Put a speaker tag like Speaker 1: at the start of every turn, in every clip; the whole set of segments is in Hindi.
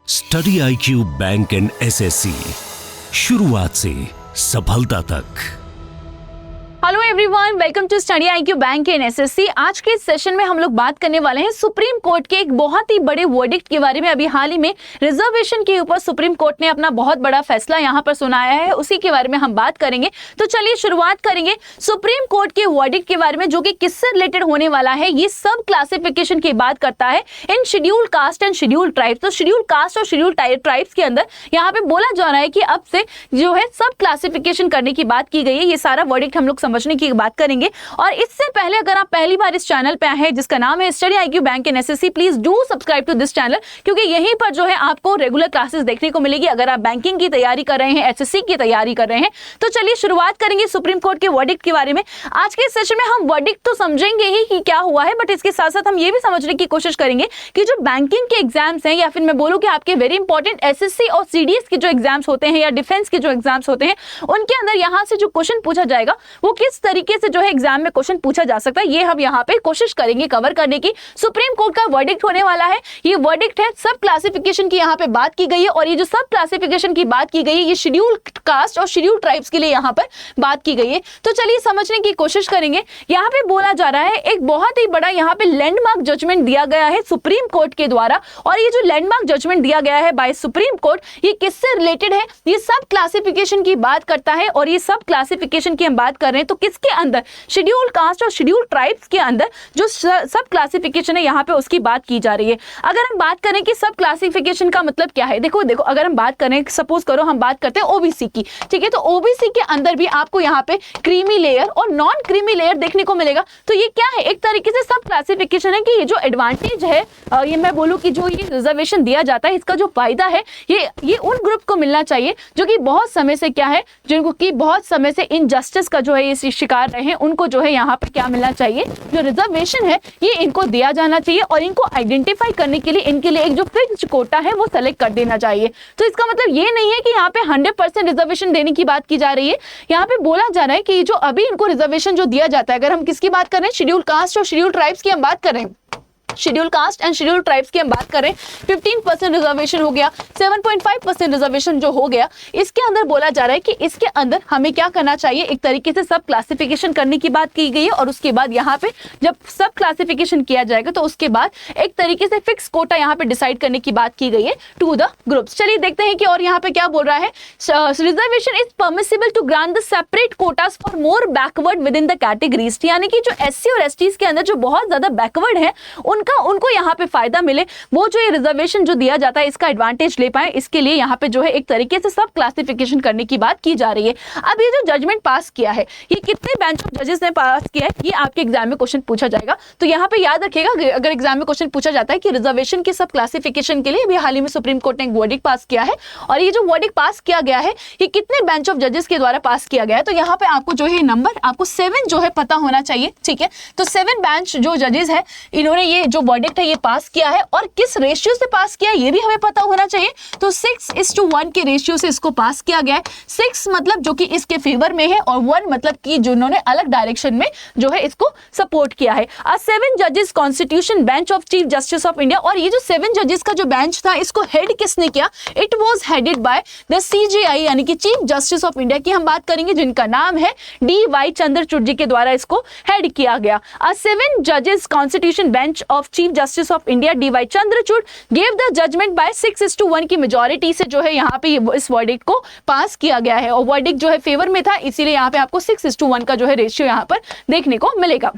Speaker 1: Study IQ bank and SSC, शुरुआत से सफलता तक।
Speaker 2: Hello everyone, welcome to study IQ bank and SSC। आज के इस सेशन में हम लोग बात करने वाले हैं सुप्रीम कोर्ट के एक बहुत ही बड़े वर्डिक्ट के बारे में। अभी हाल ही में रिजर्वेशन के ऊपर सुप्रीम कोर्ट ने अपना बहुत बड़ा फैसला यहाँ पर सुनाया है, उसी के बारे में हम बात करेंगे। तो चलिए शुरुआत करेंगे सुप्रीम कोर्ट के वर्डिक्ट के बारे में, जो कि किससे रिलेटेड होने वाला है। ये सब क्लासिफिकेशन की बात करता है इन schedule caste and schedule tribes. तो शेड्यूल कास्ट और शेड्यूल ट्राइब्स के अंदर यहाँ पे बोला जा रहा है कि अब से जो है सब क्लासिफिकेशन करने की बात की गई है। ये सारा वर्डिक्ट हम लोग समझने की बात करेंगे। और इससे पहले अगर आप पहली बार इस चैनल पे आए हैं जिसका नाम है study IQ bank and SSC, please do subscribe to this channel, क्योंकि यहीं पर जो है आपको रेगुलर क्लासेस देखने को मिलेगी अगर आप बैंकिंग की तैयारी कर रहे हैं, SSC की तैयारी कर रहे हैं। तो चलिए शुरुआत करेंगे सुप्रीम कोर्ट के वर्डिक्ट के बारे में। आज के सेशन में हम वर्डिक्ट तो समझेंगे ही कि क्या हुआ है, बट इसके साथ साथ हम ये भी समझने की कोशिश करेंगे कि जो बैंकिंग के एग्जाम्स हैं, या फिर मैं बोलूं कि आपके वेरी इंपॉर्टेंट SSC और CDS के जो एग्जाम्स होते हैं या डिफेंस के जो एग्जाम्स होते हैं, उनके अंदर यहाँ से जो क्वेश्चन पूछा जाएगा वो किस तरीके से जो है एग्जाम में क्वेश्चन पूछा जा सकता है, ये हम यहाँ पे कोशिश करेंगे कवर करने की। सुप्रीम कोर्ट का वर्डिक्ट होने वाला है, ये वर्डिक्ट है सब क्लासिफिकेशन की यहाँ पे बात की गई है। और ये जो सब क्लासिफिकेशन की बात की गई है, ये शेड्यूल कास्ट और शेड्यूल ट्राइब्स के लिए यहाँ पर बात की गई है। तो चलिए समझने की कोशिश करेंगे। यहाँ पे बोला जा रहा है एक बहुत ही बड़ा यहाँ पे लैंडमार्क जजमेंट दिया गया है सुप्रीम कोर्ट के द्वारा। और ये जो लैंडमार्क जजमेंट दिया गया है बाय सुप्रीम कोर्ट, ये किससे रिलेटेड है? ये सब क्लासिफिकेशन की बात करता है। और ये सब क्लासिफिकेशन की हम बात कर रहे हैं तो किसके अंदर? शेड्यूल कास्ट और शेड्यूल ट्राइब्स के अंदर जो सब क्लासिफिकेशन है यहाँ पे उसकी बात की जा रही है। अगर हम बात करें कि सब क्लासिफिकेशन का मतलब क्या है, देखो अगर हम बात करें, सपोज करो हम बात करते हैं OBC की, ठीक है, तो OBC के अंदर भी आपको यहाँ पे क्रीमी लेयर और नॉन क्रीमी लेयर देखने को मिलेगा। तो ये क्या है? एक तरीके से सब क्लासिफिकेशन है कि ये जो एडवांटेज है, ये मैं बोलूँ कि जो ये रिजर्वेशन दिया जाता है, इसका जो फायदा है ये उन ग्रुप को मिलना चाहिए जो कि बहुत समय से क्या है, जिनको कि बहुत समय से इनजस्टिस का जो है ये शिकार रहे हैं, उनको जो है यहाँ पे क्या मिलना चाहिए? जो रिजर्वेशन है ये इनको दिया जाना चाहिए। और इनको आइडेंटिफाई करने के लिए इनके लिए एक जो फिक्स्ड कोटा है वो सेलेक्ट कर देना चाहिए। तो इसका मतलब ये नहीं है कि यहाँ पे 100% रिजर्वेशन देने की बात की जा रही है। यहाँ पे बोला जा रहा है कि जो अभी इनको रिजर्वेशन जो दिया जाता है, अगर हम किसकी बात कर रहे हैं, शेड्यूल कास्ट और शेड्यूल ट्राइब्स की हम बात कर रहे हैं, schedule caste and schedule tribes की हम बात करें, 15% रिजर्वेशन हो गया, 7.5% रिजर्वेशन जो हो गया, इसके अंदर बोला जा रहा है कि इसके अंदर हमें क्या करना चाहिए? एक तरीके से सब क्लासिफिकेशन करने की बात की गई है। और उसके बाद यहाँ पे जब सब क्लासिफिकेशन किया जाएगा तो उसके बाद एक तरीके से फिक्स कोटा यहाँ पे डिसाइड करने की बात की गई है टू द ग्रुप्स। चलिए देखते हैं कि और यहाँ पे क्या बोल रहा है। Reservation is permissible to grant the separate quotas for more backward within the categories, यानी कि जो SC और STs के अंदर जो बहुत ज्यादा बैकवर्ड है उनको यहाँ पे फायदा मिले, वो जो ये रिजर्वेशन जो दिया जाता है इसका एडवांटेज ले पाए, इसके लिए यहाँ पे जो है एक तरीके से सब क्लासिफिकेशन करने की बात की जा रही है। अब ये जो जजमेंट पास किया है, ये कितने बेंच ऑफ जजेस ने पास किया है, ये आपके एग्जाम में क्वेश्चन पूछा जाएगा। तो यहाँ पे याद रखिएगा, अगर एग्जाम में क्वेश्चन पूछा जाता है कि रिजर्वेशन के सब क्लासिफिकेशन के लिए भी हाल ही में सुप्रीम कोर्ट ने एक वर्डिक्ट पास किया है, और ये जो वर्डिक्ट पास किया गया है ये कितने बेंच ऑफ जजेस के द्वारा पास किया गया है, तो यहाँ पे आपको जो है नंबर आपको 7 जो है पता होना चाहिए, ठीक है। तो 7 बेंच जो जजेस है, इन्होंने ये जो वर्डिक्ट है ये पास किया है, और किस रेशियो से पास किया ये भी हमें पता होना चाहिए। तो 6:1 के रेशियो से इसको पास किया गया है। 6 मतलब जो कि इसके फेवर में है, और 1 मतलब कि जिन्होंने अलग डायरेक्शन में जो है इसको सपोर्ट किया है। 7 जजेस constitution bench of chief justice of India, और ये जो 7 जजेस का जो बेंच था इसको हेड किसने किया? It was headed by the CJI, यानी कि चीफ जस्टिस ऑफ इंडिया की हम बात करेंगे, जिनका नाम है DY चंद्रचूड़ जी के द्वारा इसको हेड किया गया। 7 जजेस constitution bench of chief justice of India DY Chandrachud gave the judgment by 6:1 की मेजॉरिटी से जो है यहाँ पे इस वर्डिक्ट को पास किया गया है। और वर्डिक्ट जो है फेवर में था, इसीलिए यहाँ पे आपको 6:1 का जो है रेशियो यहाँ पर देखने को मिलेगा।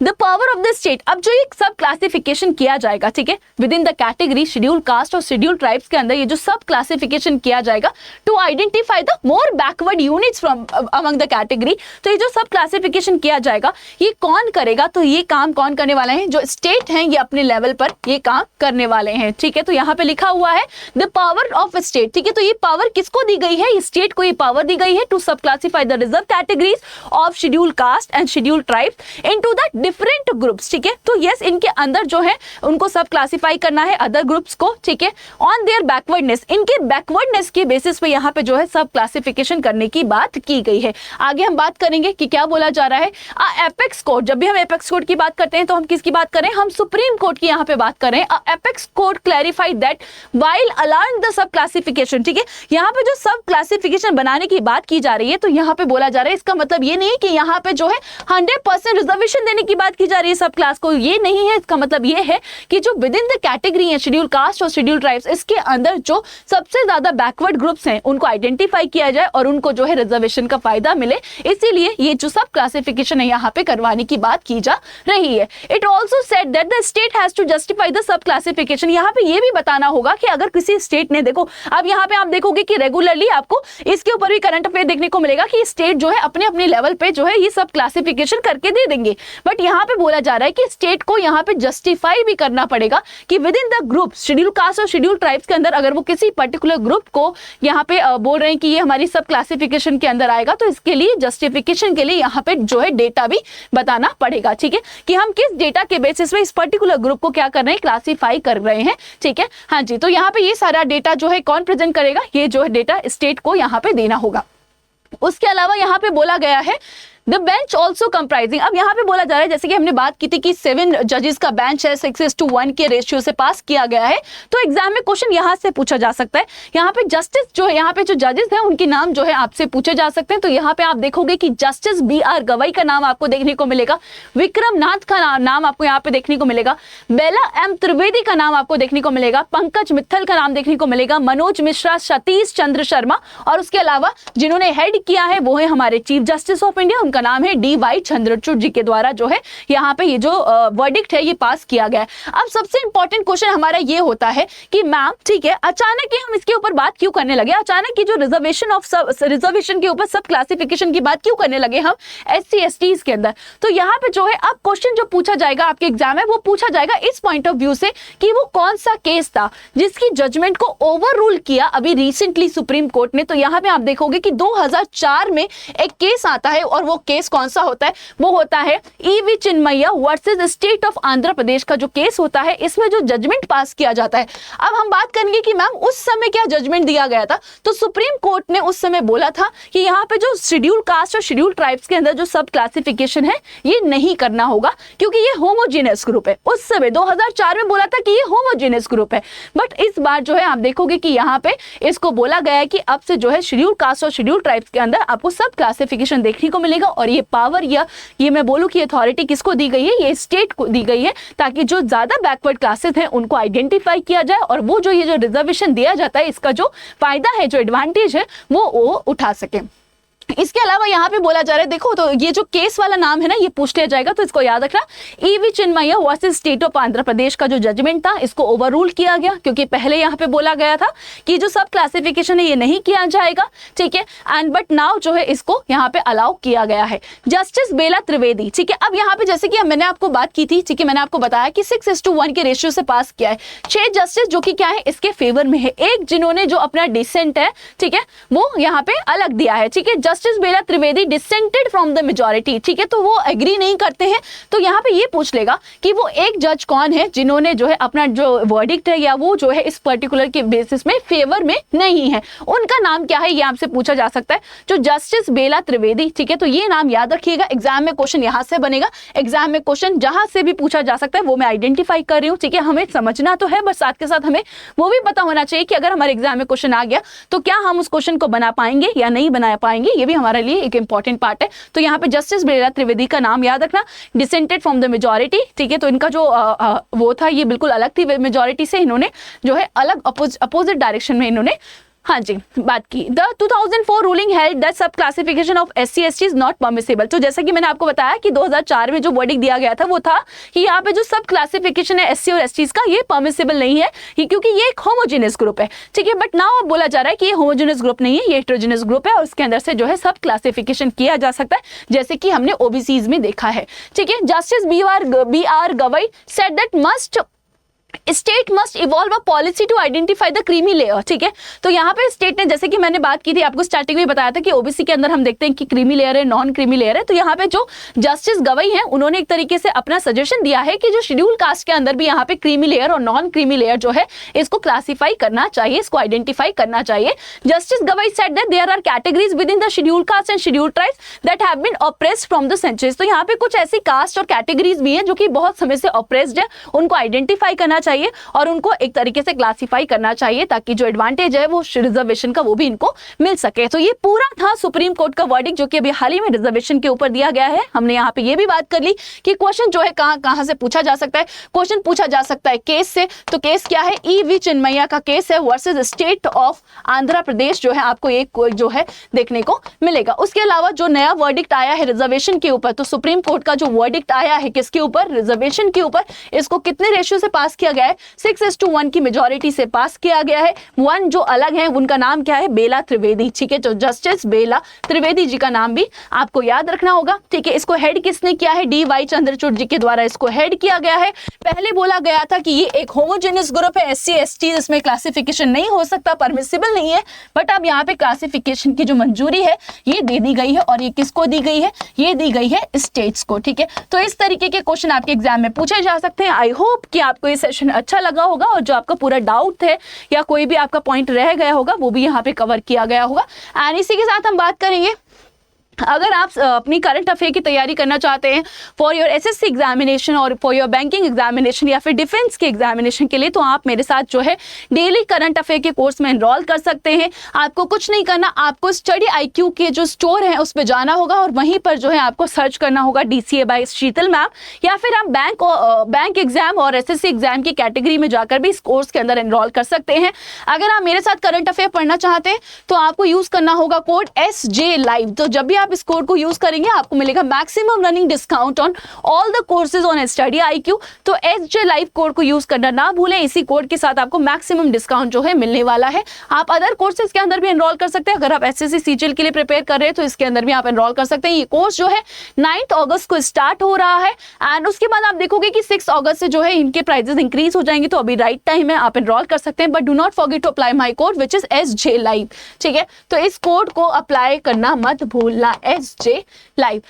Speaker 2: The power of the state, अब जो ये सब क्लासिफिकेशन किया जाएगा, ठीक है, within the category schedule caste और शेड्यूल ट्राइब्स के अंदर ये जो सब क्लासिफिकेशन किया जाएगा to identify the more backward units from among the category. तो ये जो सब क्लासिफिकेशन किया जाएगा ये कौन करेगा? तो ये काम कौन करने वाले हैं? जो स्टेट हैं ये अपने लेवल पर ये काम करने वाले हैं, ठीक है। तो यहाँ पे लिखा हुआ है द पावर ऑफ स्टेट, ठीक है। तो ये पावर किसको दी गई है? स्टेट को ये पावर दी गई है टू सब classify the reserve categories of schedule caste and schedule tribes into the different groups, ठीक है। तो यस, इनके अंदर जो है उनको सब क्लासिफाई करना है अदर ग्रुप्स को, ठीक है, ऑन देयर बैकवर्डनेस, इनके बैकवर्डनेस के बेसिस पे यहाँ पे जो है सब क्लासिफिकेशन करने की बात की गई है। आगे हम बात करेंगे कि क्या बोला जा रहा है। एपेक्स कोर्ट, जब भी हम एपेक्स कोर्ट की बात करते हैं तो हम किसकी बात करें, हम सुप्रीम कोर्ट की यहाँ पे बात करें। Apex court clarified that while allowing the sub classification, ठीक है, यहाँ पे जो सब क्लासिफिकेशन बनाने की बात की जा रही है तो यहाँ पे बोला जा रहा है, इसका मतलब ये नहीं है कि यहाँ पे जो है 100% रिजर्वेशन देने की बात की जा रही है सब क्लास को, ये नहीं है। इसका मतलब ये है कि जो विद इन द कैटेगरी है शेड्यूल कास्ट और शेड्यूल ट्राइब्स, इसके अंदर जो सबसे ज्यादा बैकवर्ड ग्रुप्स हैं उनको आइडेंटिफाई किया जाए और उनको जो है रिजर्वेशन का फायदा मिले, इसीलिए ये जो सब क्लासिफिकेशन है यहाँ पे करवाने की बात की जा रही है। It also said that the state has to justify the sub classification, यहाँ पे ये भी बताना होगा कि अगर किसी स्टेट ने, देखो अब यहाँ पे आप देखोगे कि रेगुलरली आपको इसके ऊपर भी करंट अफेयर देखने को मिलेगा कि स्टेट जो है अपने अपने लेवल पे जो है ये सब क्लासिफिकेशन करके दे देंगे, बट यहाँ पे बोला जा रहा है कि स्टेट को यहाँ पे जस्टिफाई भी करना पड़ेगा कि with in the group schedule caste और शेड्यूल ट्राइब्स के अंदर अगर वो किसी पर्टिकुलर ग्रुप को यहाँ पे बोल रहे हैं कि ये हमारी सब क्लासिफिकेशन के अंदर आएगा, तो इसके लिए जस्टिफिकेशन के लिए यहाँ पे जो है डेटा भी बताना पड़ेगा, ठीक है, कि हम किस डेटा के बेसिस पे इस पर्टिकुलर ग्रुप को क्या कर रहे हैं, क्लासिफाई कर रहे हैं, ठीक है। हाँ जी, तो यहाँ पे ये सारा डेटा जो है कौन प्रेजेंट करेगा, ये जो है डेटा स्टेट को यहाँ पे देना होगा। उसके अलावा यहाँ पे बोला गया है द बेंच ऑल्सो कंप्राइजिंग, अब यहाँ पे बोला जा रहा है जैसे कि हमने बात की थी कि 7 जजेस का बेंच है, 6:1 के रेशियो से पास किया गया है, तो एग्जाम में क्वेश्चन यहाँ से पूछा जा सकता है। यहाँ पे जस्टिस जो है, यहाँ पे जो जजेस हैं उनके नाम जो है आपसे पूछे जा सकते हैं। तो यहाँ पे आप देखोगे कि जस्टिस BR गवई का नाम आपको देखने को मिलेगा, विक्रम नाथ का नाम आपको यहाँ पे देखने को मिलेगा, बेला M त्रिवेदी का नाम आपको देखने को मिलेगा, पंकज मित्तल का नाम देखने को मिलेगा, मनोज मिश्रा, सतीश चंद्र शर्मा, और उसके अलावा जिन्होंने हेड किया है वो है हमारे चीफ जस्टिस ऑफ इंडिया, उनका नाम है DY चंद्रचूड़ जी के द्वारा जो है यहाँ पे ये जो वर्डिक्ट है ये पास किया गया है। अब सबसे इंपॉर्टेंट क्वेश्चन हमारा ये होता है कि मैम ठीक है, अचानक ही हम इसके ऊपर बात क्यों करने लगे, अचानक की जो रिजर्वेशन के ऊपर सब क्लासिफिकेशन की बात क्यों करने लगे हम SC STs के अंदर। तो यहाँ पे जो है अब क्वेश्चन जो पूछा जाएगा आपके एग्जाम में वो पूछा जाएगा इस पॉइंट ऑफ व्यू से कि वो कौन सा केस था जिसकी जजमेंट को ओवर रूल किया अभी रिसेंटली सुप्रीम कोर्ट ने। तो यहाँ पे आप देखोगे कि 2004 में एक केस आता है और वो केस कौन सा होता है, वो होता है EV Chinnaiah versus state of Andhra Pradesh का जो केस होता है, इसमें जो जजमेंट पास किया जाता है। अब हम बात करेंगे कि मैम उस समय क्या जजमेंट दिया गया था। तो सुप्रीम कोर्ट ने उस समय बोला था कि यहाँ पे जो शेड्यूल कास्ट और शेड्यूल ट्राइब्स के अंदर जो सब क्लासिफिकेशन है ये नहीं करना होगा क्योंकि ये होमोजेनियस ग्रुप है। उस समय 2004 में बोला था कि ये होमोजेनियस ग्रुप है, बट इस बार जो है आप देखोगे कि यहाँ पे इसको बोला गया है कि अब से जो है शेड्यूल कास्ट और शेड्यूल ट्राइब्स के अंदर आपको सब क्लासिफिकेशन देखने को मिलेगा और ये पावर या ये मैं बोलूं कि अथॉरिटी किसको दी गई है, ये स्टेट को दी गई है ताकि जो ज्यादा बैकवर्ड क्लासेस हैं उनको आइडेंटिफाई किया जाए और वो जो ये जो रिजर्वेशन दिया जाता है इसका जो फायदा है, जो एडवांटेज है वो उठा सके। इसके अलावा यहाँ पे बोला जा रहा है, देखो तो ये जो केस वाला नाम है ना ये पूछ लिया जाएगा, तो इसको याद रखना। EV Chinnaiah versus state of Andhra Pradesh का जो जजमेंट था इसको ओवररूल किया गया क्योंकि पहले यहाँ पे बोला गया था कि जो सब क्लासिफिकेशन है ये नहीं किया जाएगा, ठीक है, एंड बट नाउ जो है इसको यहाँ पे अलाउ किया गया है। जस्टिस बेला त्रिवेदी, ठीक है, अब यहाँ पे जैसे कि मैंने आपको बात की थी, ठीक है, मैंने आपको बताया कि 6:1 के रेशियो से पास किया है। 6 जस्टिस जो कि क्या है इसके फेवर में है, एक जिन्होंने जो अपना डिसेंट है, ठीक है, वो यहाँ पे अलग दिया है, ठीक है। Justice Bela Trivedi dissented from the majority, ठीक है, तो वो एग्री नहीं करते हैं। तो यहाँ पे ये पूछ लेगा कि वो एक जज कौन है जिन्होंने जो है अपना जो वर्डिक्ट है या वो जो है इस पर्टिकुलर के बेसिस में फेवर में नहीं है, उनका नाम क्या है ये आपसे पूछा जा सकता है। जो जस्टिस बेला त्रिवेदी, ठीक है, तो ये नाम याद रखिएगा, एग्जाम में क्वेश्चन यहाँ से बनेगा, एग्जाम में क्वेश्चन जहां से भी पूछा जा सकता है वो मैं आइडेंटिफाई कर रही हूँ, ठीक है। हमें समझना तो है बस साथ के साथ हमें वो भी पता होना चाहिए कि अगर हमारे एग्जाम में क्वेश्चन आ गया तो क्या हम उस क्वेश्चन को बना पाएंगे या नहीं बना पाएंगे, ये भी हमारे लिए एक इंपॉर्टेंट पार्ट है। तो यहाँ पे जस्टिस बेला त्रिवेदी का नाम याद रखना, डिसेंटेड फ्रॉम द मेजॉरिटी, ठीक है, तो इनका जो वो था ये बिल्कुल अलग थी मेजॉरिटी से, इन्होंने जो है अलग अपोजिट डायरेक्शन में इन्होंने हाँ जी बात की। द 2004 रूलिंग हेल्ड दैट सब classification of SC ST is not permissible. तो जैसा कि मैंने आपको बताया कि 2004 में जो वर्डिक्ट दिया गया था वो था कि यहाँ पे जो सब क्लासिफिकेशन है SC और STs का ये परमिसिबल नहीं है क्योंकि ये एक होमोजेनियस ग्रुप है, ठीक है। बट नाउ बोला जा रहा है कि ये होमोजेनियस ग्रुप नहीं है, ये हेटेरोजेनियस ग्रुप है और उसके अंदर से जो है सब क्लासिफिकेशन किया जा सकता है जैसे कि हमने OBCs में देखा है, ठीक है। Justice BR Gavai said that must state must evolve a policy to identify the creamy layer. ठीक है, तो यहाँ पे स्टेट ने, जैसे कि मैंने बात की थी आपको स्टार्टिंग में बताया था कि ओबीसी के अंदर हम देखते हैं कि क्रीमी लेयर है, नॉन क्रीमी लेयर है। तो यहाँ पे जो जस्टिस गवई हैं उन्होंने एक तरीके से अपना सजेशन दिया है कि जो शेड्यूल कास्ट के अंदर भी यहाँ पे क्रीमी लेयर और नॉन क्रीमी लेयर जो है इसको क्लासीफाई करना चाहिए, इसको आइडेंटिफाई करना चाहिए। Justice Gavai said that there are categories within the schedule caste and schedule tribes that have been oppressed from the centuries. तो यहाँ पे कुछ ऐसी कास्ट और कैटेगरीज भी हैं जो कि बहुत समय से ऑप्रेस्ड है, उनको आइडेंटिफाई करना चाहिए और उनको एक तरीके से क्लासिफाई करना चाहिए ताकि जो एडवांटेज है वो रिजर्वेशन का वो भी इनको मिल सके। तो ये पूरा था सुप्रीम कोर्ट का वर्डिक्ट जो कि अभी हाल ही में रिजर्वेशन के ऊपर दिया गया है। हमने यहाँ पे ये भी बात कर ली कि क्वेश्चन जो है कहां से पूछा जा सकता है। क्वेश्चन पूछा जा सकता है केस से, तो केस क्या है, ईवी चिन्मैया का केस है वर्सेस स्टेट ऑफ आंध्र प्रदेश जो है, आपको एक जो है देखने को मिलेगा। उसके अलावा जो नया वर्डिक्ट आया है रिजर्वेशन के ऊपर, तो सुप्रीम कोर्ट का जो वर्डिक्ट आया है किसके ऊपर, रिजर्वेशन के ऊपर, इसको कितने रेशियो से पास किया गया है, 6:1 की मेजॉरिटी से पास किया गया है। वन जो अलग है उनका नाम क्या है, बेला त्रिवेदी। ठीक है, तो जस्टिस बेला त्रिवेदी जी का नाम भी आपको याद रखना होगा। ठीक है, इसको हेड किसने किया है, डी.वाई. चंद्रचूड़ जी के द्वारा इसको हेड किया गया है। पहले बोला गया था कि ये एक होमोजेनियस ग्रुप है, SC ST, इसमें क्लासिफिकेशन नहीं हो सकता, परमिसिबल नहीं है, बट अब यहाँ पे क्लासिफिकेशन की जो मंजूरी है ये दे दी गई है। और ये किसको दी गई है, ये दी गई है स्टेट्स को। ठीक है, तो इस तरीके के क्वेश्चन आपके एग्जाम में पूछे जा सकते हैं। आई होप कि आपको ये सेशन अच्छा लगा होगा और जो आपका पूरा डाउट है या कोई भी आपका पॉइंट रह गया होगा वो भी यहाँ पे कवर किया गया होगा। एंड इसी के साथ हम बात करेंगे, अगर आप अपनी करंट अफेयर की तैयारी करना चाहते हैं फॉर योर SSC एग्जामिनेशन और फॉर योर बैंकिंग एग्जामिनेशन या फिर डिफेंस के एग्जामिनेशन के लिए, तो आप मेरे साथ जो है डेली करंट अफेयर के कोर्स में एनरोल कर सकते हैं। आपको कुछ नहीं करना, आपको स्टडी IQ के जो स्टोर है उस पर जाना होगा और वहीं पर जो है आपको सर्च करना होगा DCA बाय शीतल मैम, या फिर आप बैंक एग्जाम और SSC एग्जाम की कैटेगरी में जाकर भी इस कोर्स के अंदर एनरोल कर सकते हैं। अगर आप मेरे साथ करंट अफेयर पढ़ना चाहते हैं तो आपको यूज करना होगा कोड SJ Live। तो जब भी आप इस कोड को यूज करेंगे आपको मिलेगा maximum running discount on all the courses on study IQ। तो SJ Live कोड को यूज करना ना भूलें, इसी कोड के साथ आपको मैक्सिमम डिस्काउंट जो है मिलने वाला है। आप अदर कोर्सेज के अंदर भी एनरोल कर सकते हैं। अगर आप SSC CGL के लिए प्रिपेयर कर रहे हैं तो इसके अंदर भी आप एनरोल कर सकते हैं। ये कोर्स जो है 9 अगस्त को स्टार्ट हो रहा है एंड उसके बाद आप देखोगे कि 6 अगस्त से जो है इनके प्राइजेस इंक्रीज हो जाएंगे। तो अभी राइट टाइम है, आप एनरोल कर सकते हैं, but do not forget to apply my code which is SJ Live। ठीक है, तो इस कोड को अप्लाई करना मत भूलना, SJ Live।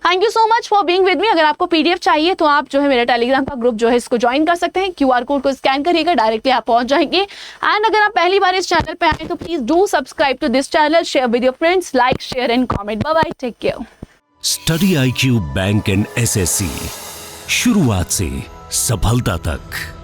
Speaker 2: Thank you so much for being with me. अगर आपको PDF चाहिए तो आप जो है मेरा टेलीग्राम का ग्रुप जो है इसको ज्वाइन कर सकते हैं। QR कोड को स्कैन करिएगा, डायरेक्टली आप पहुंच जाएंगे। एंड अगर आप पहली बार इस चैनल पे आए तो please do subscribe to this channel, share with your friends, like, share and comment. Bye bye, take care.
Speaker 1: Study IQ bank and SSC, शुरुआत से सफलता तक।